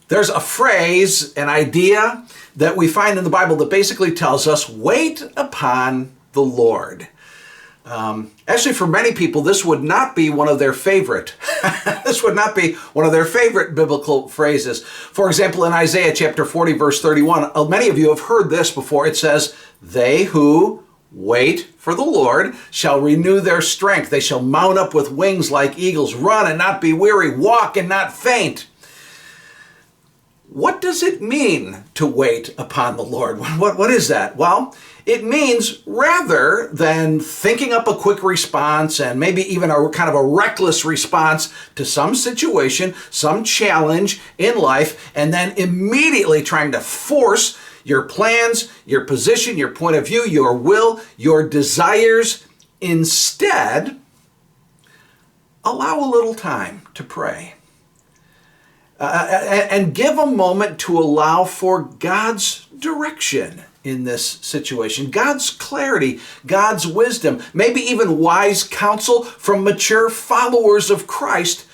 There's a phrase, an idea that we find in the Bible that basically tells us, wait upon the Lord. Actually, for many people, this would not be one of their favorite. This would not be one of their favorite biblical phrases. For example, in Isaiah chapter 40, verse 31, many of you have heard this before. It says, they who wait for the Lord shall renew their strength. They shall mount up with wings like eagles, run and not be weary, walk and not faint. What does it mean to wait upon the Lord? What is that? Well, it means rather than thinking up a quick response and maybe even a kind of a reckless response to some situation, some challenge in life, and then immediately trying to force your plans, your position, your point of view, your will, your desires, instead, allow a little time to pray. And give a moment to allow for God's direction in this situation, God's clarity, God's wisdom, maybe even wise counsel from mature followers of Christ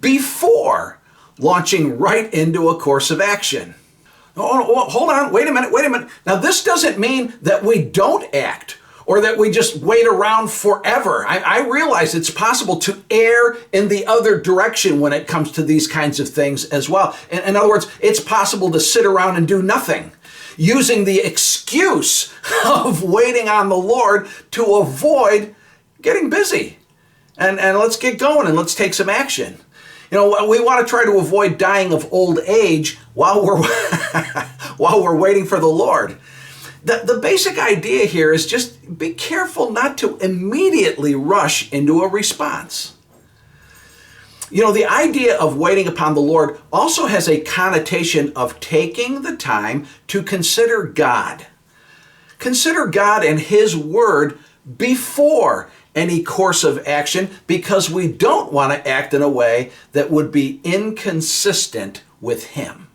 before launching right into a course of action. Oh, hold on, wait a minute. Now, this doesn't mean that we don't act or that we just wait around forever. I realize it's possible to err in the other direction when it comes to these kinds of things as well. In other words, it's possible to sit around and do nothing, using the excuse of waiting on the Lord to avoid getting busy. And let's get going and let's take some action. You know, we want to try to avoid dying of old age while we're waiting for the Lord. The basic idea here is just be careful not to immediately rush into a response. You know, the idea of waiting upon the Lord also has a connotation of taking the time to consider God. Consider God and His Word before any course of action, because we don't want to act in a way that would be inconsistent with Him.